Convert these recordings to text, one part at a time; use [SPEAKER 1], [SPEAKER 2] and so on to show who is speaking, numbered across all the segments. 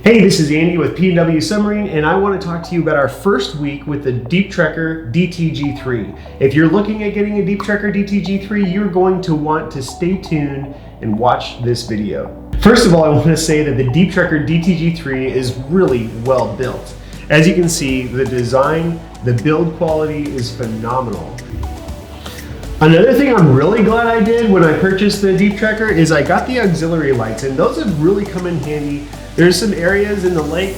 [SPEAKER 1] Hey, this is Andy with P&W Submarine, and I want to talk to you about our first week with the Deep Trekker DTG3. If you're looking at getting a Deep Trekker DTG3, you're going to want to stay tuned and watch this video. First of all, I want to say that the Deep Trekker DTG3 is really well built. As you can see, the design, the build quality is phenomenal. Another thing I'm really glad I did when I purchased the Deep Trekker is I got the auxiliary lights, and those have really come in handy. There's some areas in the lake,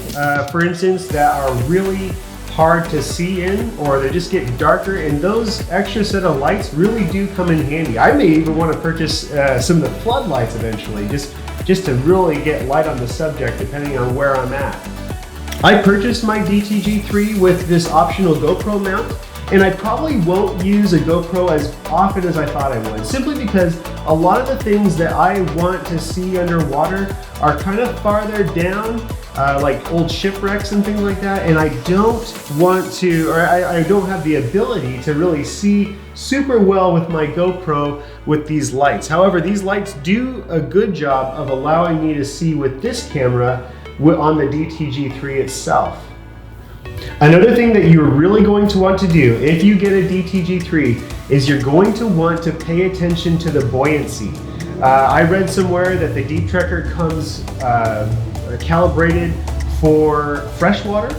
[SPEAKER 1] for instance, that are really hard to see in, or they just get darker, and those extra set of lights really do come in handy. I may even want to purchase some of the floodlights eventually, just to really get light on the subject depending on where I'm at. I purchased my DTG3 with this optional GoPro mount, and I probably won't use a GoPro as often as I thought I would, simply because a lot of the things that I want to see underwater are kind of farther down, like old shipwrecks and things like that, and I don't want to, or I don't have the ability to really see super well with my GoPro with these lights. However, these lights do a good job of allowing me to see with this camera on the DTG3 itself. Another thing that you're really going to want to do if you get a DTG3 is you're going to want to pay attention to the buoyancy. I read somewhere that the Deep Trekker comes calibrated for freshwater,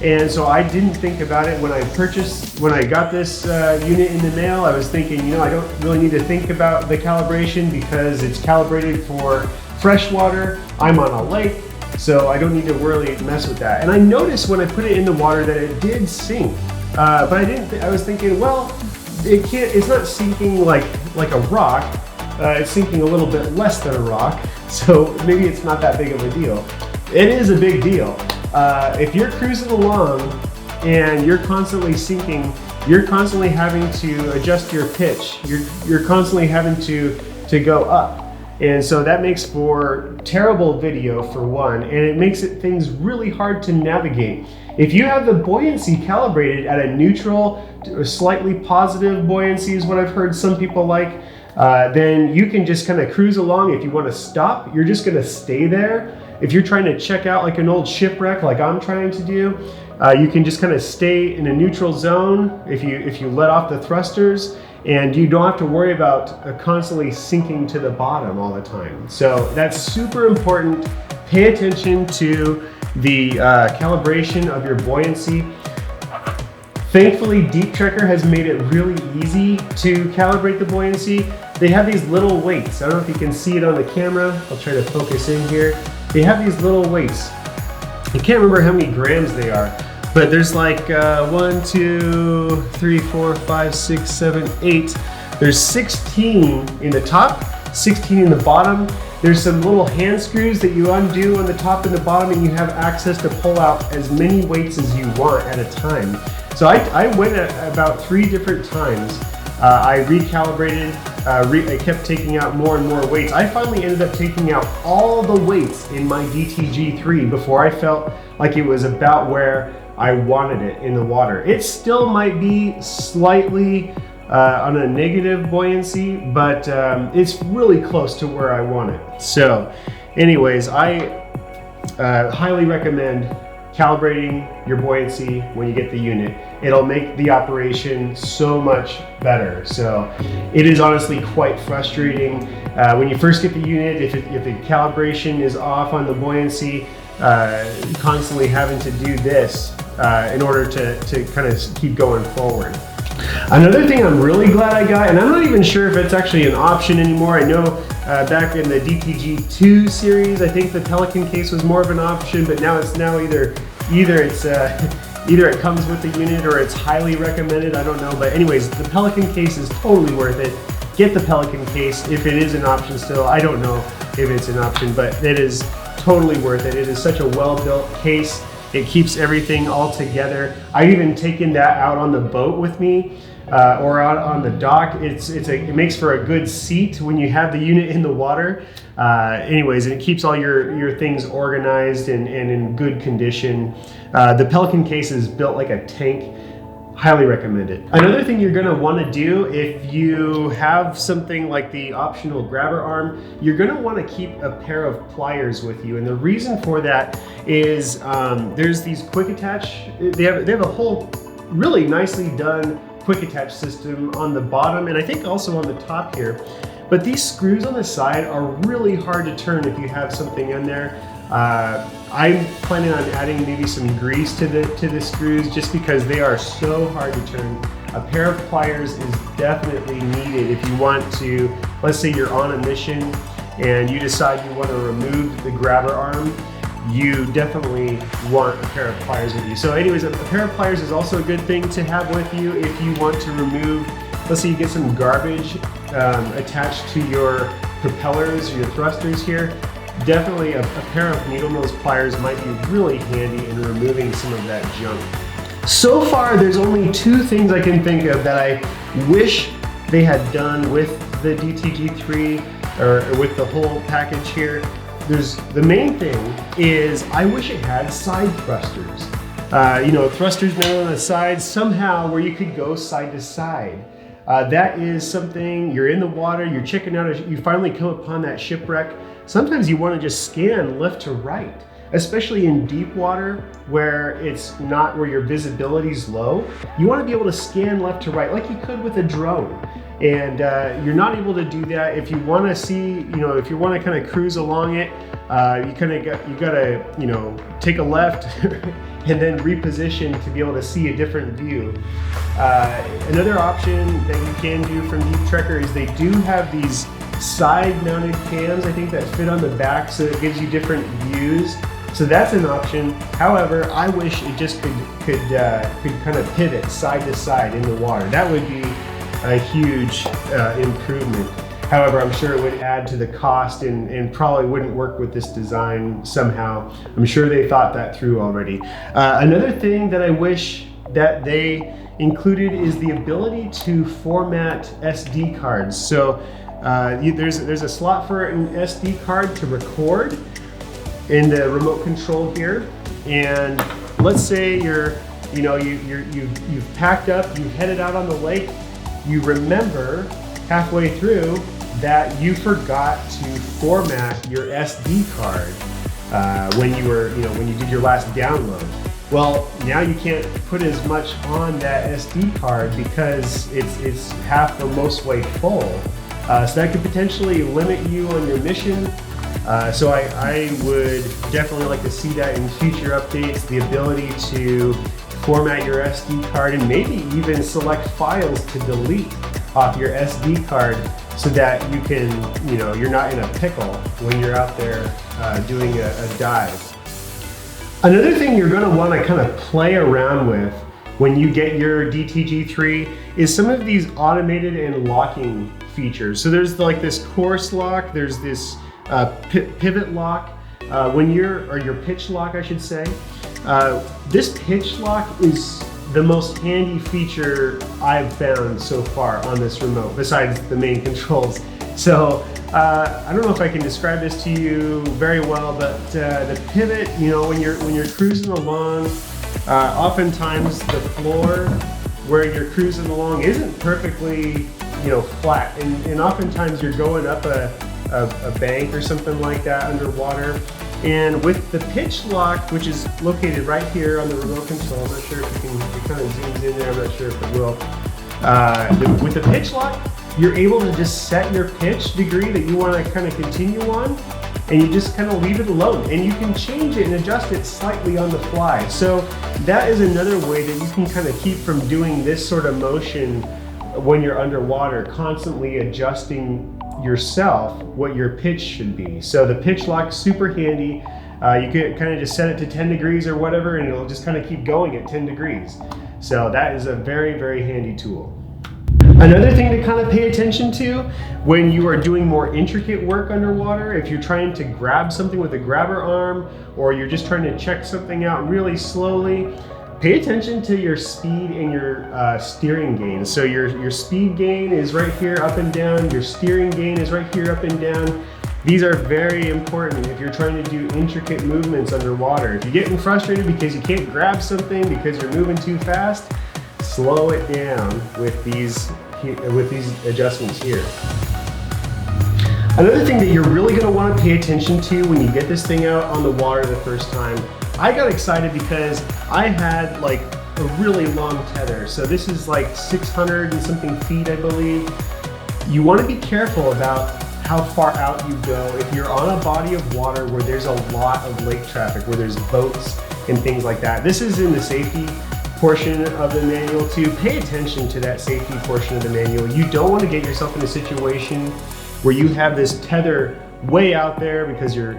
[SPEAKER 1] and so I didn't think about it when I got this unit in the mail. I was thinking, you know, I don't really need to think about the calibration because it's calibrated for freshwater. I'm on a lake, so I don't need to really mess with that. And I noticed when I put it in the water that it did sink, but I was thinking, well, it's not sinking like a rock. It's sinking a little bit less than a rock, so maybe it's not that big of a deal. It is a big deal. If you're cruising along and you're constantly sinking, you're constantly having to adjust your pitch. You're constantly having to go up. And so that makes for terrible video for one, and it makes things really hard to navigate. If you have the buoyancy calibrated at a neutral or slightly positive buoyancy is what I've heard some people like, then you can just kind of cruise along. If you want to stop, you're just going to stay there. If you're trying to check out like an old shipwreck like I'm trying to do, you can just kind of stay in a neutral zone if you let off the thrusters, and you don't have to worry about constantly sinking to the bottom all the time. So that's super important. Pay attention to the calibration of your buoyancy. Thankfully, Deep Trekker has made it really easy to calibrate the buoyancy. They have these little weights. I don't know if you can see it on the camera. I'll try to focus in here. They have these little weights. I can't remember how many grams they are, but there's like 1, 2, 3, 4, 5, 6, 7, 8. There's 16 in the top, 16 in the bottom. There's some little hand screws that you undo on the top and the bottom, and you have access to pull out as many weights as you want at a time. So I went at about 3 different times. I recalibrated, I kept taking out more and more weights. I finally ended up taking out all the weights in my DTG3 before I felt like it was about where I wanted it in the water. It still might be slightly on a negative buoyancy, but it's really close to where I want it. So anyways, I highly recommend calibrating your buoyancy when you get the unit. It'll make the operation so much better. So it is honestly quite frustrating when you first get the unit, if the calibration is off on the buoyancy, constantly having to do this in order to kind of keep going forward. Another thing I'm really glad I got, and I'm not even sure if it's actually an option anymore. I know back in the DTG2 series, I think the Pelican case was more of an option, but now it's either it comes with the unit or it's highly recommended. I don't know, but anyways, the Pelican case is totally worth it. Get the Pelican case if it is an option still. I don't know if it's an option, but it is totally worth it. It is such a well-built case. It keeps everything all together. I've even taken that out on the boat with me or out on the dock. It makes for a good seat when you have the unit in the water. Anyways, and it keeps all your things organized and in good condition. The Pelican case is built like a tank. Highly recommend it. Another thing you're gonna wanna do if you have something like the optional grabber arm, you're gonna wanna keep a pair of pliers with you. And the reason for that is there's these quick attach, they have a whole really nicely done quick attach system on the bottom and I think also on the top here. But these screws on the side are really hard to turn if you have something in there. I'm planning on adding maybe some grease to the screws just because they are so hard to turn. A pair of pliers is definitely needed if you want to, let's say you're on a mission and you decide you want to remove the grabber arm, you definitely want a pair of pliers with you. So anyways, a pair of pliers is also a good thing to have with you if you want to remove, let's say you get some garbage attached to your propellers, your thrusters here. Definitely a pair of needle nose pliers might be really handy in removing some of that junk. So far, there's only two things I can think of that I wish they had done with the DTG3 or with the whole package here. The main thing is I wish it had side thrusters. You know, thrusters now on the side somehow where you could go side to side. That is something, you're in the water, you're checking out, you finally come upon that shipwreck. Sometimes you want to just scan left to right, especially in deep water where it's not where your visibility is low. You want to be able to scan left to right like you could with a drone. And you're not able to do that if you want to see, you know, if you want to kind of cruise along it, you gotta, you know, take a left and then reposition to be able to see a different view. Another option that you can do from Deep Trekker is they do have these side-mounted cams, I think, that fit on the back, so it gives you different views. So that's an option. However, I wish it just could kind of pivot side to side in the water. That would be a huge improvement. However, I'm sure it would add to the cost and probably wouldn't work with this design somehow. I'm sure they thought that through already. Another thing that I wish that they included is the ability to format SD cards. So there's a slot for an SD card to record in the remote control here. And let's say you've packed up, you've headed out on the lake, you remember halfway through that you forgot to format your SD card when you did your last download. Well, now you can't put as much on that SD card because it's half or most way full. So that could potentially limit you on your mission. So I would definitely like to see that in future updates, the ability to format your SD card and maybe even select files to delete off your SD card so that you can, you're not in a pickle when you're out there doing a dive. Another thing you're going to want to kind of play around with when you get your DTG3 is some of these automated and locking features. So there's like this course lock, there's this pivot lock, or your pitch lock, I should say. This pitch lock is the most handy feature I've found so far on this remote, besides the main controls. So I don't know if I can describe this to you very well, but the pivot, when you're cruising along, oftentimes the floor where you're cruising along isn't perfectly, flat, and oftentimes you're going up a bank or something like that underwater. And with the pitch lock, which is located right here on the remote control, I'm not sure if you can, it kind of zooms in there, I'm not sure if it will. With the pitch lock, you're able to just set your pitch degree that you want to kind of continue on, and you just kind of leave it alone. And you can change it and adjust it slightly on the fly. So that is another way that you can kind of keep from doing this sort of motion when you're underwater, constantly adjusting yourself what your pitch should be. So the pitch lock is super handy. You can kind of just set it to 10 degrees or whatever, and it'll just kind of keep going at 10 degrees. So that is a very, very handy tool. Another thing to kind of pay attention to when you are doing more intricate work underwater, if you're trying to grab something with a grabber arm, or you're just trying to check something out really slowly, pay attention to your speed and your steering gain. So your speed gain is right here up and down, your steering gain is right here up and down. These are very important if you're trying to do intricate movements underwater. If you're getting frustrated because you can't grab something because you're moving too fast, slow it down with these adjustments here. Another thing that you're really going to want to pay attention to when you get this thing out on the water the first time, I got excited because I had like a really long tether. So this is like 600 and something feet, I believe. You want to be careful about how far out you go. If you're on a body of water where there's a lot of lake traffic, where there's boats and things like that. This is in the safety portion of the manual too. Pay attention to that safety portion of the manual. You don't want to get yourself in a situation where you have this tether way out there because your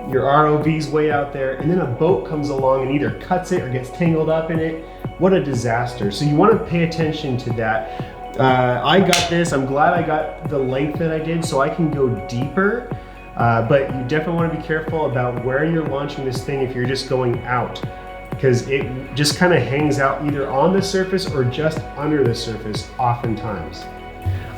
[SPEAKER 1] ROV's way out there, and then a boat comes along and either cuts it or gets tangled up in it. What a disaster. So you want to pay attention to that. I got this. I'm glad I got the length that I did so I can go deeper, but you definitely want to be careful about where you're launching this thing if you're just going out, because it just kind of hangs out either on the surface or just under the surface oftentimes.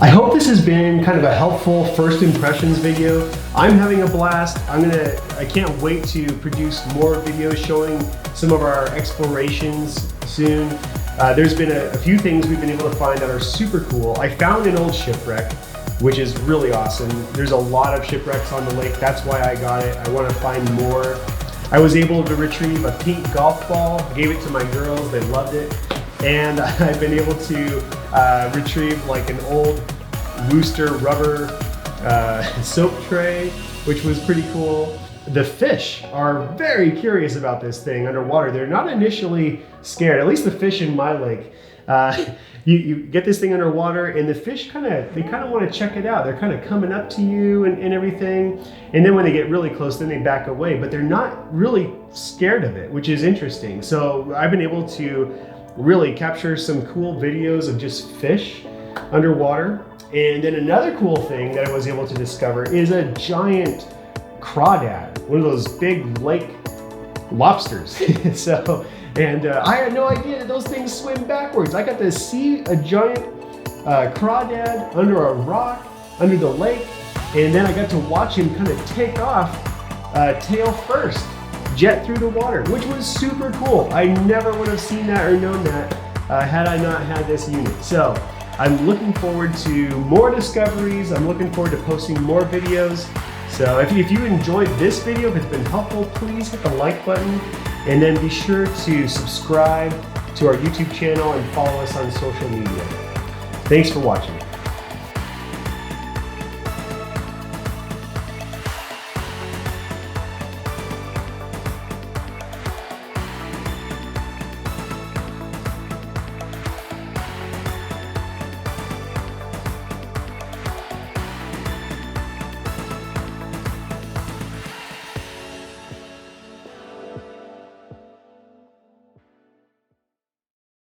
[SPEAKER 1] I hope this has been kind of a helpful first impressions video. I'm having a blast. I can't wait to produce more videos showing some of our explorations soon. There's been a few things we've been able to find that are super cool. I found an old shipwreck, which is really awesome. There's a lot of shipwrecks on the lake. That's why I got it. I want to find more. I was able to retrieve a pink golf ball, gave it to my girls, they loved it. And I've been able to retrieve like an old Wooster rubber soap tray, which was pretty cool. The fish are very curious about this thing underwater. They're not initially scared, at least the fish in my lake. You get this thing underwater and the fish kind of want to check it out. They're kind of coming up to you and everything. And then when they get really close, then they back away, but they're not really scared of it, which is interesting. So I've been able to really capture some cool videos of just fish underwater. And then another cool thing that I was able to discover is a giant crawdad, one of those big lake lobsters. I had no idea that those things swim backwards. I got to see a giant crawdad under a rock, under the lake, and then I got to watch him kind of take off tail first, jet through the water, which was super cool. I never would have seen that or known that had I not had this unit. So I'm looking forward to more discoveries. I'm looking forward to posting more videos. So if you enjoyed this video, if it's been helpful, please hit the like button and then be sure to subscribe to our YouTube channel and follow us on social media. Thanks for watching.